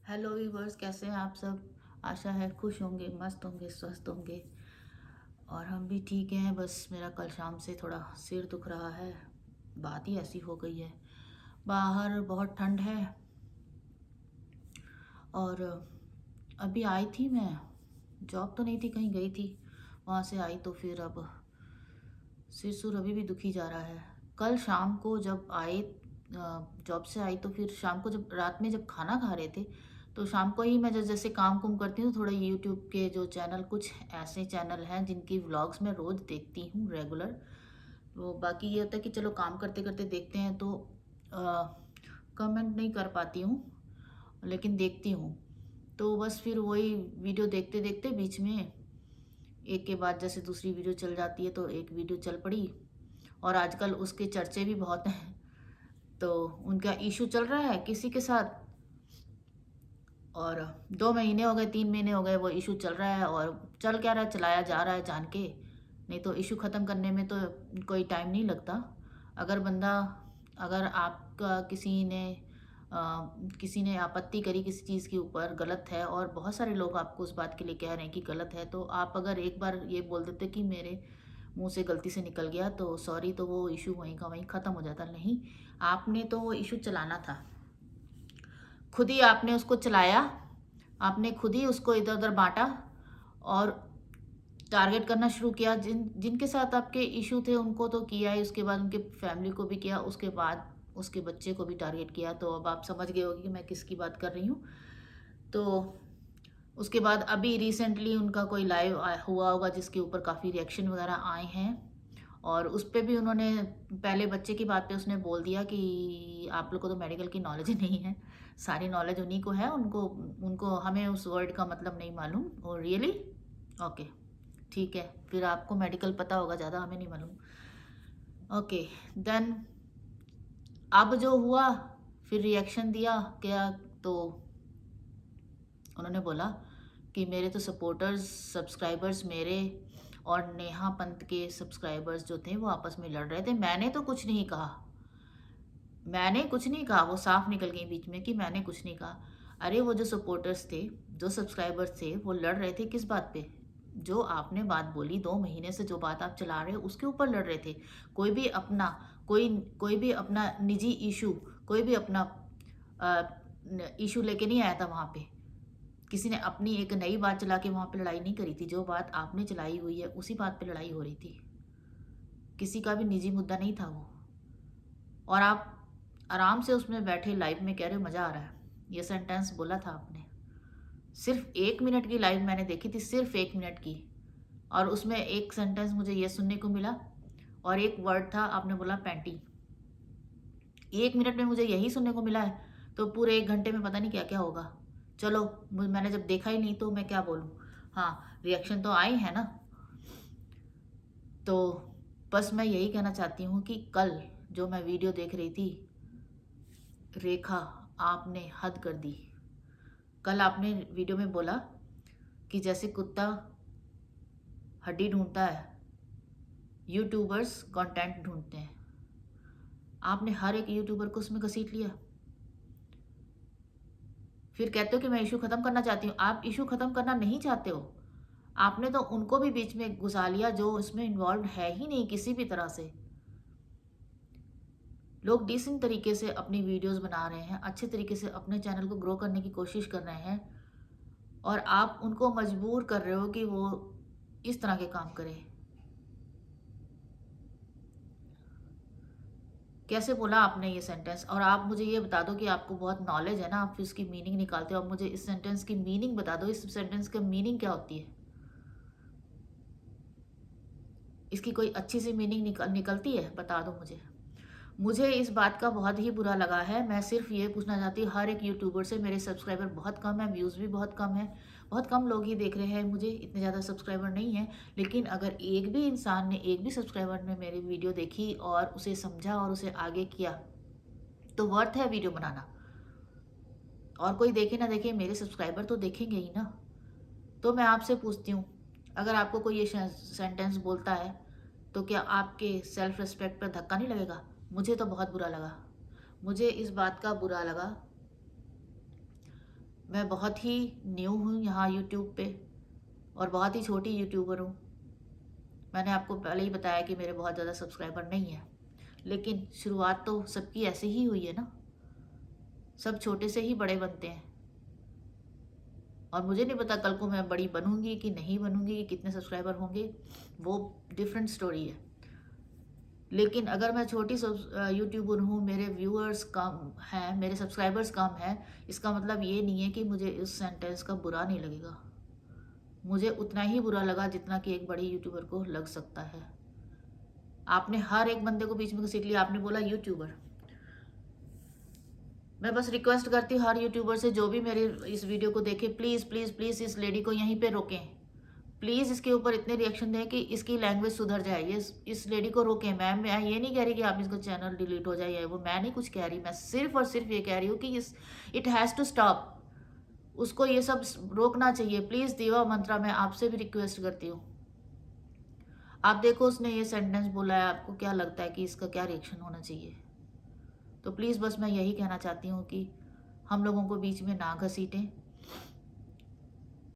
Hello viewers, कैसे हैं आप सब। आशा है खुश होंगे, मस्त होंगे, स्वस्थ होंगे। और हम भी ठीक हैं। बस मेरा कल शाम से थोड़ा सिर दुख रहा है। बात ही ऐसी हो गई है। बाहर बहुत ठंड है। और अभी आई थी मैं, जॉब तो नहीं थी, कहीं गई थी। वहाँ से आई तो फिर अब सिर सुर अभी भी दुखी जा रहा है। कल शाम को जब आए, जॉब से आई तो फिर शाम को जब रात में जब खाना खा रहे थे, तो शाम को ही मैं जैसे काम कुम करती हूँ, थोड़ा यूट्यूब के जो चैनल, कुछ ऐसे चैनल हैं जिनकी व्लॉग्स मैं रोज़ देखती हूँ रेगुलर। तो बाकी ये होता है कि चलो काम करते करते देखते हैं, तो कमेंट नहीं कर पाती हूँ, लेकिन देखती हूँ। तो बस फिर वही वीडियो देखते देखते बीच में एक के बाद जैसे दूसरी वीडियो चल जाती है, तो एक वीडियो चल पड़ी। और आजकल उसके चर्चे भी बहुत हैं। तो उनका इशू चल रहा है किसी के साथ, और 2 महीने हो गए, 3 महीने हो गए वो इशू चल रहा है। और चल क्या रहा है, चलाया जा रहा है जान के। नहीं तो इशू ख़त्म करने में तो कोई टाइम नहीं लगता। अगर बंदा, अगर आपका किसी ने आपत्ति करी किसी चीज़ के ऊपर, गलत है, और बहुत सारे लोग आपको उस बात के लिए कह रहे हैं कि गलत है, तो आप अगर एक बार ये बोल देते कि मेरे मुंह से गलती से निकल गया तो सॉरी, तो वो इशू वहीं का वहीं ख़त्म हो जाता। नहीं, आपने तो वो इशू चलाना था, खुद ही आपने उसको चलाया, आपने खुद ही उसको इधर उधर बांटा और टारगेट करना शुरू किया। जिनके साथ आपके इशू थे उनको तो किया ही, उसके बाद उनके फैमिली को भी किया, उसके बाद उसके बच्चे को भी टारगेट किया। तो अब आप समझ गए होंगे कि मैं किसकी बात कर रही हूँ। तो उसके बाद अभी रिसेंटली उनका कोई लाइव हुआ होगा जिसके ऊपर काफ़ी रिएक्शन वगैरह आए हैं। और उस पे भी उन्होंने, पहले बच्चे की बात पे उसने बोल दिया कि आप लोग को तो मेडिकल की नॉलेज ही नहीं है, सारी नॉलेज उन्हीं को है, उनको उनको हमें उस वर्ड का मतलब नहीं मालूम। और रियली ओके, ठीक है, फिर आपको मेडिकल पता होगा, ज़्यादा हमें नहीं मालूम। ओके, देन अब जो हुआ, फिर रिएक्शन दिया क्या, तो उन्होंने बोला कि मेरे तो सपोर्टर्स, सब्सक्राइबर्स मेरे और नेहा पंत के सब्सक्राइबर्स जो थे वो आपस में लड़ रहे थे, मैंने तो कुछ नहीं कहा। मैंने कुछ नहीं कहा, वो साफ निकल गई बीच में कि मैंने कुछ नहीं कहा। अरे वो जो सपोर्टर्स थे, जो सब्सक्राइबर्स थे, वो लड़ रहे थे किस बात पे? जो आपने बात बोली, 2 महीने से जो बात आप चला रहे हो उसके ऊपर लड़ रहे थे। कोई भी अपना, कोई कोई भी अपना निजी इशू, कोई भी अपना इशू लेके नहीं आया था वहाँ पे। किसी ने अपनी एक नई बात चला के वहाँ पे लड़ाई नहीं करी थी। जो बात आपने चलाई हुई है उसी बात पे लड़ाई हो रही थी। किसी का भी निजी मुद्दा नहीं था वो। और आप आराम से उसमें बैठे लाइव में कह रहे हो मज़ा आ रहा है। ये सेंटेंस बोला था आपने। सिर्फ 1 मिनट की लाइव मैंने देखी थी, सिर्फ 1 मिनट की। और उसमें एक सेंटेंस मुझे ये सुनने को मिला, और एक वर्ड था, आपने बोला पैंटी। 1 मिनट में मुझे यही सुनने को मिला है, तो पूरे 1 घंटे में पता नहीं क्या क्या होगा। चलो, मैंने जब देखा ही नहीं तो मैं क्या बोलूँ। हाँ, रिएक्शन तो आई है ना। तो बस मैं यही कहना चाहती हूँ कि कल जो मैं वीडियो देख रही थी, रेखा, आपने हद कर दी। कल आपने वीडियो में बोला कि जैसे कुत्ता हड्डी ढूंढता है, यूट्यूबर्स कंटेंट ढूंढते हैं। आपने हर एक यूट्यूबर को उसमें घसीट लिया। फिर कहते हो कि मैं इशू ख़त्म करना चाहती हूँ। आप इशू ख़त्म करना नहीं चाहते हो। आपने तो उनको भी बीच में घुसा लिया जो इसमें इन्वॉल्व है ही नहीं किसी भी तरह से। लोग डिसेंट तरीके से अपनी वीडियोस बना रहे हैं, अच्छे तरीके से अपने चैनल को ग्रो करने की कोशिश कर रहे हैं, और आप उनको मजबूर कर रहे हो कि वो इस तरह के काम करें। कैसे बोला आपने ये सेंटेंस? और आप मुझे ये बता दो कि आपको बहुत नॉलेज है ना, आप इसकी मीनिंग निकालते हो। आप मुझे इस सेंटेंस की मीनिंग बता दो, इस सेंटेंस की मीनिंग क्या होती है? इसकी कोई अच्छी सी मीनिंग निकलती है? बता दो मुझे। मुझे इस बात का बहुत ही बुरा लगा है। मैं सिर्फ ये पूछना चाहती हूँ हर एक यूट्यूबर से, मेरे सब्सक्राइबर बहुत कम है, व्यूज़ भी बहुत कम है, बहुत कम लोग ही देख रहे हैं मुझे, इतने ज़्यादा सब्सक्राइबर नहीं है। लेकिन अगर एक भी इंसान ने, एक भी सब्सक्राइबर ने मेरी वीडियो देखी और उसे समझा और उसे आगे किया, तो वर्थ है वीडियो बनाना। और कोई देखे ना देखे, मेरे सब्सक्राइबर तो देखेंगे ही ना। तो मैं आपसे पूछती हूँ, अगर आपको कोई ये सेंटेंस बोलता है, तो क्या आपके सेल्फ रिस्पेक्ट पर धक्का नहीं लगेगा? मुझे तो बहुत बुरा लगा। मुझे इस बात का बुरा लगा। मैं बहुत ही न्यू हूँ यहाँ यूट्यूब पे और बहुत ही छोटी यूट्यूबर हूँ। मैंने आपको पहले ही बताया कि मेरे बहुत ज़्यादा सब्सक्राइबर नहीं है, लेकिन शुरुआत तो सबकी ऐसे ही हुई है ना। सब छोटे से ही बड़े बनते हैं और मुझे नहीं पता कल को मैं बड़ी बनूंगी कि नहीं बनूंगी, कि कितने सब्सक्राइबर होंगे, वो डिफरेंट स्टोरी है। लेकिन अगर मैं छोटी यूट्यूबर हूँ, मेरे व्यूअर्स कम हैं, मेरे सब्सक्राइबर्स कम हैं, इसका मतलब ये नहीं है कि मुझे इस सेंटेंस का बुरा नहीं लगेगा। मुझे उतना ही बुरा लगा जितना कि एक बड़ी यूट्यूबर को लग सकता है। आपने हर एक बंदे को बीच में घसीट लिया, आपने बोला यूट्यूबर। मैं बस रिक्वेस्ट करती हूँ हर यूट्यूबर से, जो भी मेरे इस वीडियो को देखे, प्लीज़ प्लीज़ प्लीज़ इस लेडी को यहीं पे रोकें। प्लीज़ इसके ऊपर इतने रिएक्शन दें कि इसकी लैंग्वेज सुधर जाए। ये इस लेडी को रोकें। मैं ये नहीं कह रही कि आप इसका चैनल डिलीट हो जाए, वो मैं नहीं कुछ कह रही। मैं सिर्फ और सिर्फ ये कह रही हूँ कि इट हैज़ टू स्टॉप। उसको ये सब रोकना चाहिए। प्लीज़ दीवा मंत्रा, मैं आपसे भी रिक्वेस्ट करती हूँ। आप देखो उसने ये सेंटेंस बोला है, आपको क्या लगता है कि इसका क्या रिएक्शन होना चाहिए? तो प्लीज़ बस मैं यही कहना चाहती हूँ कि हम लोगों को बीच में ना घसीटें।